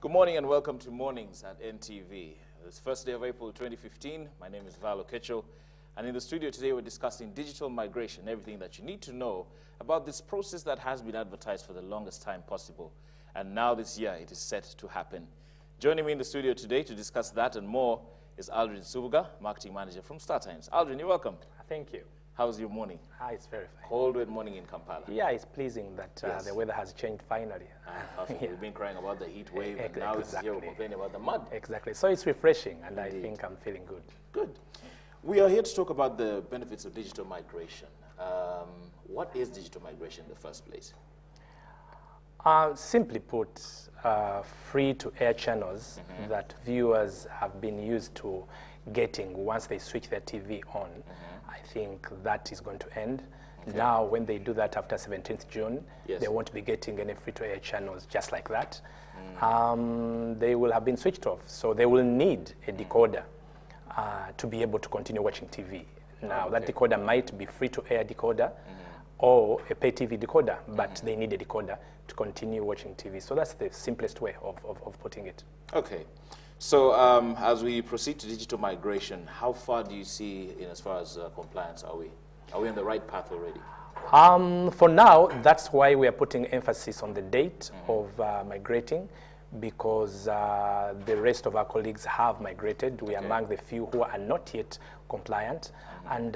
Good morning and welcome to Mornings at NTV. It's first day of April 2015. My name is Valo Kecho, and in the studio today we're discussing digital migration, everything that you need to know about this process that has been advertised for the longest time possible. And now this year it is set to happen. Joining me in the studio today to discuss that and more is Aldrin Subuga, Marketing Manager from StarTimes. Aldrin, you're welcome. Thank you. How's your morning? It's very fine. Cold, wet morning in Kampala. Yeah, it's pleasing that the weather has changed finally. Yeah. We've been crying about the heat wave, and now it's here we're complaining about the mud. Exactly. So it's refreshing, and Indeed. I think I'm feeling good. Good. We are here to talk about the benefits of digital migration. What is digital migration in the first place? Simply put, free-to-air channels that viewers have been used to getting once they switch their TV on. I think that is going to end. Okay. Now, when they do that after 17th June, yes, they won't be getting any free-to-air channels just like that. They will have been switched off, so they will need a decoder to be able to continue watching TV. Now, that decoder might be free-to-air decoder or a pay TV decoder, but they need a decoder to continue watching TV. So that's the simplest way of putting it. Okay. So as we proceed to digital migration, how far do you see in as far as compliance are we? Are we on the right path already? For now, that's why we are putting emphasis on the date of migrating, because the rest of our colleagues have migrated. We are among the few who are not yet compliant. And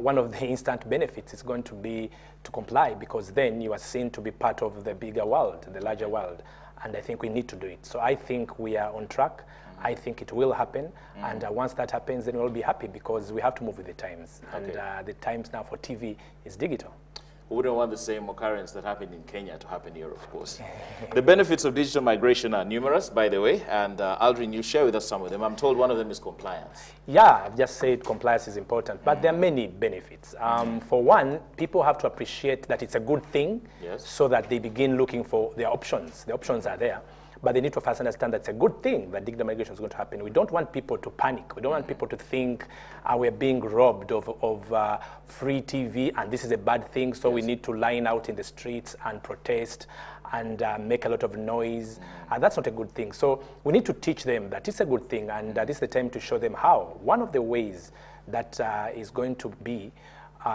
one of the instant benefits is going to be to comply, because then you are seen to be part of the bigger world, the larger world. And I think we need to do it. So I think we are on track. I think it will happen. And once that happens, then we'll be happy, because we have to move with the times. And the times now for TV is digital. We wouldn't want the same occurrence that happened in Kenya to happen here, of course. The benefits of digital migration are numerous, by the way, and Aldrin, you share with us some of them. I'm told one of them is compliance. Yeah, I've just said compliance is important, but there are many benefits. For one, people have to appreciate that it's a good thing, so that they begin looking for their options. The options are there. But they need to first understand that it's a good thing that digital migration is going to happen. We don't want people to panic. We don't want people to think we're being robbed of free TV and this is a bad thing, so we need to line out in the streets and protest and make a lot of noise. And that's not a good thing. So we need to teach them that it's a good thing, and this is the time to show them how. One of the ways that is going to be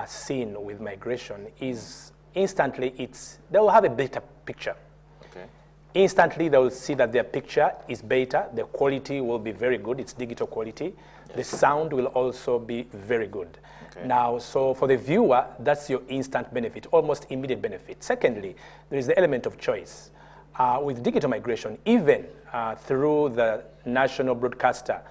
seen with migration is instantly they will have a better picture. Instantly, they will see that their picture is better, the quality will be very good, it's digital quality. The sound will also be very good. Now, so for the viewer, that's your instant benefit, almost immediate benefit. Secondly, there is the element of choice. With digital migration, even through the national broadcaster,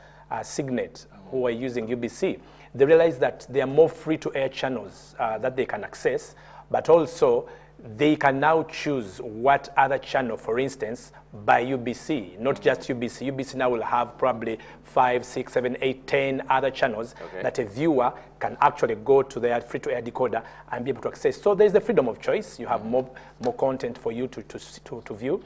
Signet, who are using UBC, they realize that there are more free-to-air channels that they can access, but also they can now choose what other channel, for instance, by UBC, not just UBC. UBC now will have probably 5, 6, 7, 8, 10 other channels that a viewer can actually go to their free-to-air decoder and be able to access. So there's the freedom of choice. You have more content for you to view.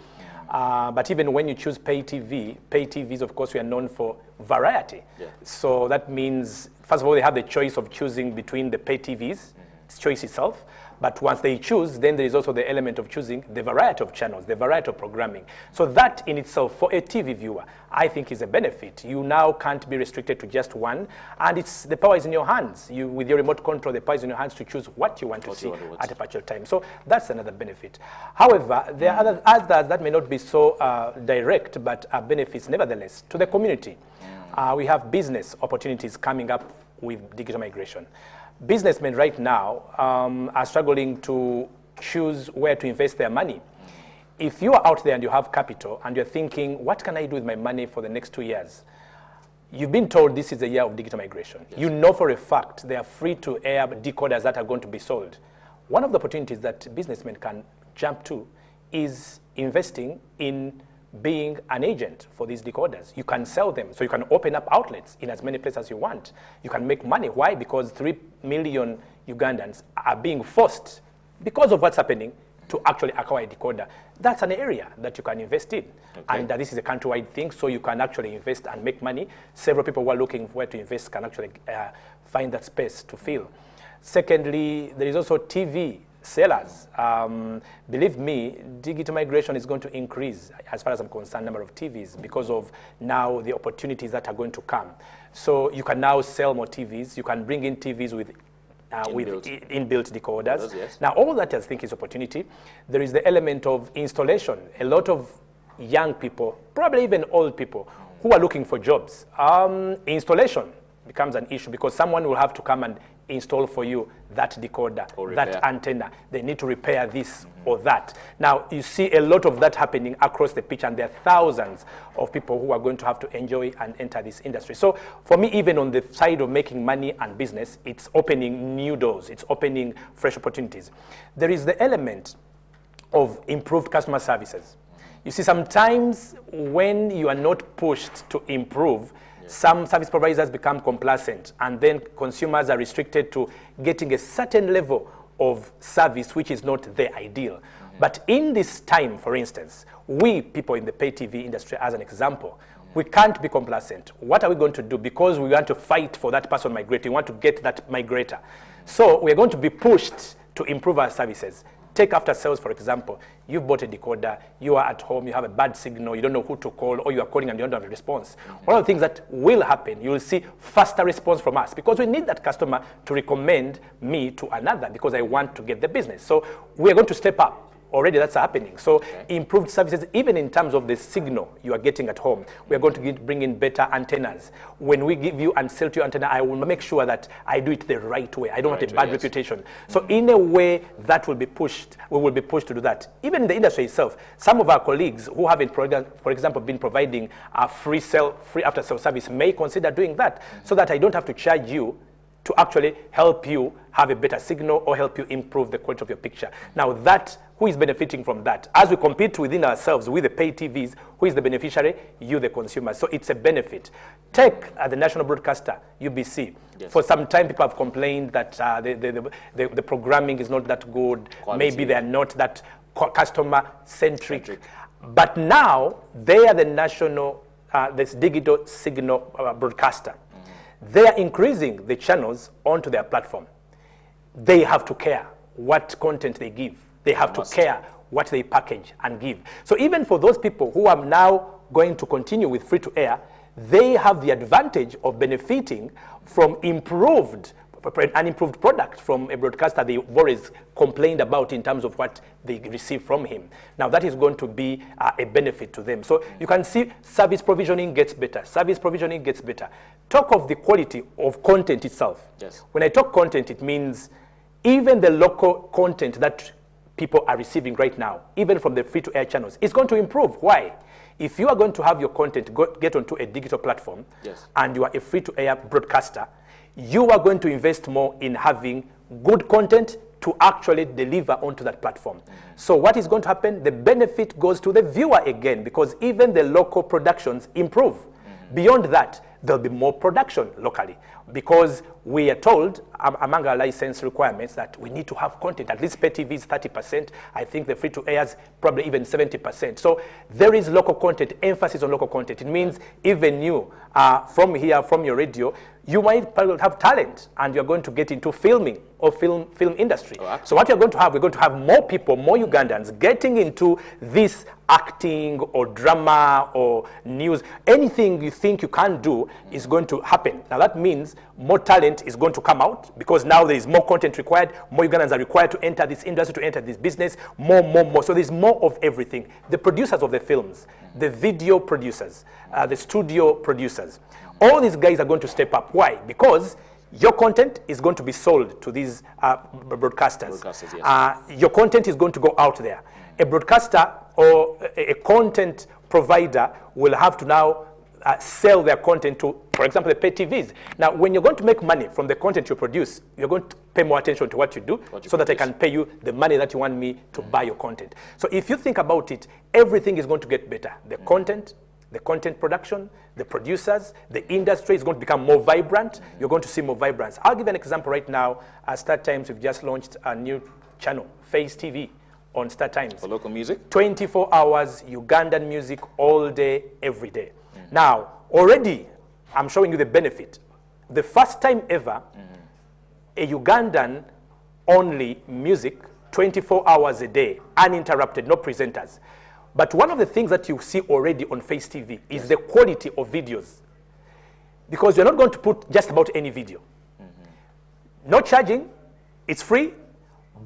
But even when you choose pay TVs, of course, we are known for variety. So that means, first of all, they have the choice of choosing between the pay TVs, it's choice itself. But once they choose, then there is also the element of choosing the variety of channels, the variety of programming. So that in itself, for a TV viewer, I think is a benefit. You now can't be restricted to just one, and the power is in your hands. With your remote control, the power is in your hands to choose what you want to see at a particular time. So that's another benefit. However, there are others that may not be so direct, but are benefits nevertheless to the community. We have business opportunities coming up with digital migration. Businessmen right now are struggling to choose where to invest their money. If you are out there and you have capital and you're thinking, what can I do with my money for the next 2 years? You've been told this is a year of digital migration. You know for a fact there are free-to-air decoders that are going to be sold. One of the opportunities that businessmen can jump to is investing in being an agent for these decoders. You can sell them, so you can open up outlets in as many places as you want. You can make money. Why? Because 3 million Ugandans are being forced, because of what's happening, to actually acquire a decoder. That's an area that you can invest in. And this is a countrywide thing, so you can actually invest and make money. Several people who are looking for where to invest can actually find that space to fill. Secondly, there is also TV sellers. Believe me, digital migration is going to increase, as far as I'm concerned, number of TVs because of now the opportunities that are going to come. So you can now sell more TVs. You can bring in TVs with inbuilt decoders. Yes. Now, all that I think is opportunity. There is the element of installation. A lot of young people, probably even old people, who are looking for jobs. Installation becomes an issue because someone will have to come and install for you that decoder, that antenna. They need to repair this or that. Now, you see a lot of that happening across the pitch, and there are thousands of people who are going to have to enjoy and enter this industry. So for me, even on the side of making money and business, it's opening new doors. It's opening fresh opportunities. There is the element of improved customer services. You see, sometimes when you are not pushed to improve, some service providers become complacent, and then consumers are restricted to getting a certain level of service which is not the ideal. But in this time, for instance, we people in the pay TV industry, as an example, we can't be complacent. What are we going to do? Because we want to fight for that person migrating, we want to get that migrator. So we're going to be pushed to improve our services. Take after sales, for example. You've bought a decoder, you are at home, you have a bad signal, you don't know who to call, or you are calling and you don't have a response. One of the things that will happen, you will see faster response from us because we need that customer to recommend me to another because I want to get the business. So we're going to step up. Already that's happening. So improved services, even in terms of the signal you are getting at home, we are going to bring in better antennas. When we give you and sell to your antenna, I will make sure that I do it the right way. I don't want a bad reputation. So in a way, that will be pushed. We will be pushed to do that. Even in the industry itself, some of our colleagues who haven't, for example, been providing a free after-sale service may consider doing that so that I don't have to charge you to actually help you have a better signal or help you improve the quality of your picture. Now who is benefiting from that? As we compete within ourselves with the pay TVs, who is the beneficiary? You, the consumer. So it's a benefit. Take the national broadcaster, UBC. Yes. For some time, people have complained that the programming is not that good. Quality. Maybe they are not that customer-centric. But now, they are the national, this digital signal broadcaster. They are increasing the channels onto their platform. They have to care what content they give. They have to care what they package and give. So even for those people who are now going to continue with free-to-air, they have the advantage of benefiting from an improved product from a broadcaster they've always complained about in terms of what they receive from him. Now that is going to be a benefit to them. So you can see service provisioning gets better. Service provisioning gets better. Talk of the quality of content itself. Yes. When I talk content, it means even the local content that people are receiving right now, even from the free-to-air channels, is going to improve. Why? If you are going to have your content get onto a digital platform, and you are a free-to-air broadcaster, you are going to invest more in having good content to actually deliver onto that platform. So what is going to happen? The benefit goes to the viewer again, because even the local productions improve. Beyond that, there'll be more production locally, because we are told among our license requirements that we need to have content. At least pay TV is 30%. I think the free-to-airs probably even 70%. So there is local content, emphasis on local content. It means even you, from here, from your radio, you might have talent and you're going to get into filming or film industry. So what we're going to have more people, more Ugandans getting into this acting or drama or news. Anything you think you can't do is going to happen. Now that means more talent is going to come out, because now there is more content required, more Ugandans are required to enter this industry, to enter this business, more. So there's more of everything. The producers of the films, the video producers, the studio producers, all these guys are going to step up. Why? Because your content is going to be sold to these broadcasters. Your content is going to go out there. A broadcaster or a content provider will have to now sell their content to, for example, the pay TVs. Now, when you're going to make money from the content you produce, you're going to pay more attention to what you do so that I can pay you the money that you want me to buy your content. So if you think about it, everything is going to get better. The content production, the producers, the industry is going to become more vibrant. You're going to see more vibrance. I'll give an example right now. At Star Times, we've just launched a new channel, Face TV, on Star Times. For local music? 24 hours, Ugandan music all day, every day. Now, already, I'm showing you the benefit. The first time ever, a Ugandan-only music 24 hours a day, uninterrupted, no presenters. But one of the things that you see already on Face TV is the quality of videos. Because you're not going to put just about any video. No charging, it's free,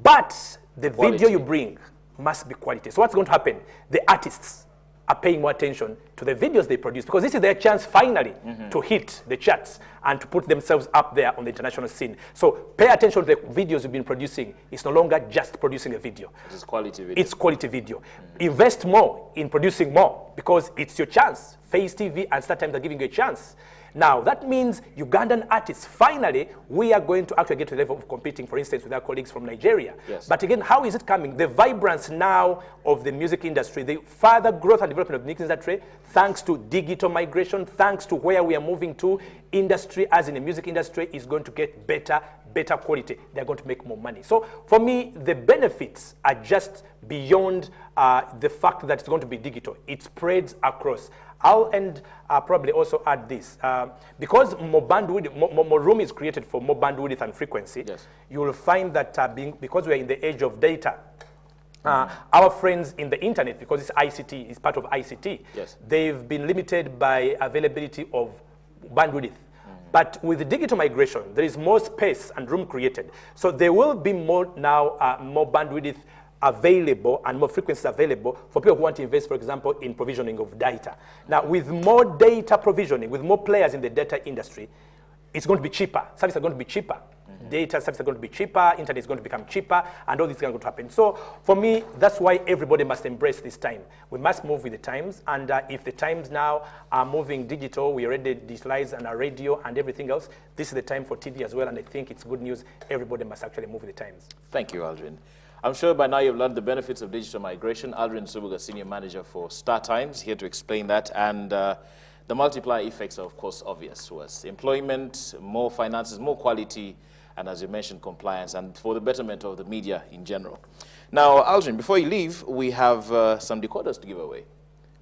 but the video you bring must be quality. So what's going to happen? The artists are paying more attention to the videos they produce, because this is their chance finally to hit the charts and to put themselves up there on the international scene. So pay attention to the videos you've been producing. It's no longer just producing a video. It's quality video. It's quality video. Invest more in producing more, because it's your chance. Face TV and StarTimes are giving you a chance. Now, that means Ugandan artists, finally, we are going to actually get to the level of competing, for instance, with our colleagues from Nigeria. Yes. But again, how is it coming? The vibrance now of the music industry, the further growth and development of the music industry, thanks to digital migration, thanks to where we are moving to, industry, as in the music industry, is going to get better quality. They're going to make more money. So for me, the benefits are just beyond the fact that it's going to be digital. It spreads across. I'll probably also add this. Because more room is created for more bandwidth and frequency, you will find that because we're in the age of data, our friends in the internet, because it's ICT, it's part of ICT, they've been limited by availability of bandwidth. But with the digital migration, there is more space and room created. So there will be more now, more bandwidth available and more frequencies available for people who want to invest, for example, in provisioning of data. Now, with more data provisioning, with more players in the data industry, it's going to be cheaper. Services are going to be cheaper. Data services are going to be cheaper. Internet is going to become cheaper, and all this is going to happen. So, for me, that's why everybody must embrace this time. We must move with the times, and if the times now are moving digital, we already digitalized and our radio and everything else, this is the time for TV as well, and I think it's good news. Everybody must actually move with the times. Thank you, Aldrin. I'm sure by now you've learned the benefits of digital migration. Aldrin Subuga, Senior Manager for StarTimes, here to explain that. And the multiplier effects are, of course, obvious to us. Employment, more finances, more quality, and as you mentioned, compliance, and for the betterment of the media in general. Now, Aldrin, before you leave, we have some decoders to give away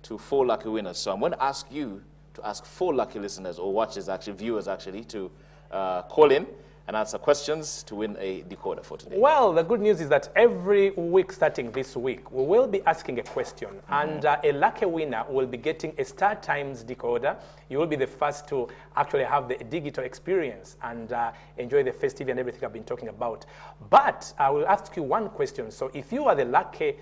to 4 lucky winners. So I'm going to ask you to ask 4 lucky listeners or watchers, actually, viewers, actually, to call in and answer questions to win a decoder for today. Well, the good news is that every week starting this week, we will be asking a question, and a lucky winner will be getting a StarTimes decoder. You will be the first to actually have the digital experience and enjoy the festive and everything I've been talking about. But I will ask you one question. So if you are the lucky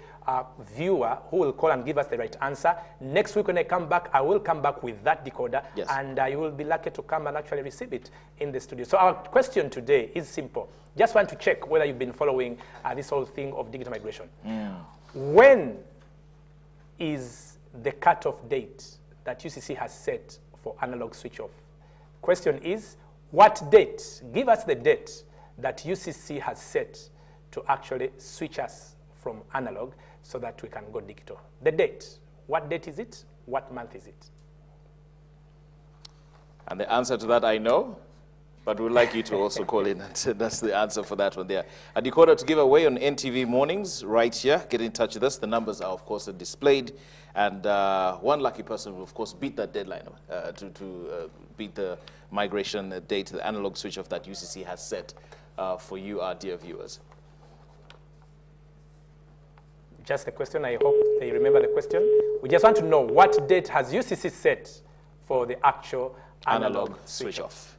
viewer who will call and give us the right answer, next week when I come back, I will come back with that decoder, and you will be lucky to come and actually receive it in the studio. So our question today is simple. Just want to check whether you've been following this whole thing of digital migration. When is the cutoff date that UCC has set for analog switch off? Question is, what date? Give us the date that UCC has set to actually switch us from analog so that we can go digital. The date. What date is it? What month is it? And the answer to that I know, but we'd like you to also call in. That's the answer for that one there. A decoder to give away on NTV Mornings right here. Get in touch with us. The numbers are, of course, displayed. And one lucky person will, of course, beat that deadline to beat the migration date, the analog switch off that UCC has set for you, our dear viewers. Just the question. I hope they remember the question. We just want to know what date has UCC set for the actual analog switch off.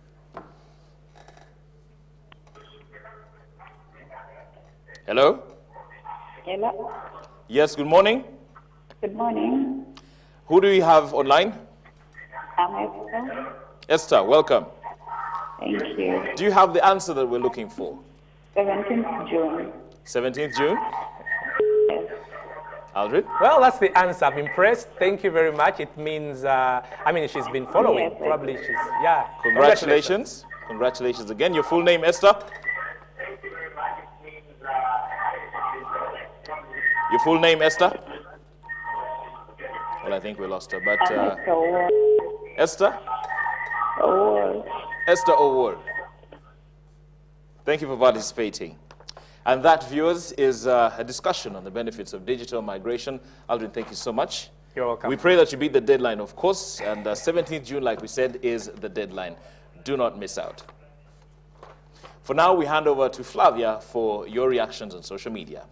Hello? Hello? Yes, good morning. Good morning. Who do we have online? I'm Esther. Esther, welcome. Thank you. Do you have the answer that we're looking for? 17th June. 17th June? Yes. Aldrin? Well, that's the answer. I'm impressed. Thank you very much. It means, I mean, she's been following. Yes, probably she's, yeah. Congratulations. Congratulations again. Your full name, Esther? Your full name, Esther? Well, I think we lost her, but... Esther? Award. Esther Award. Thank you for participating. And that, viewers, is a discussion on the benefits of digital migration. Aldrin, thank you so much. You're welcome. We pray that you beat the deadline, of course, and 17th June, like we said, is the deadline. Do not miss out. For now, we hand over to Flavia for your reactions on social media.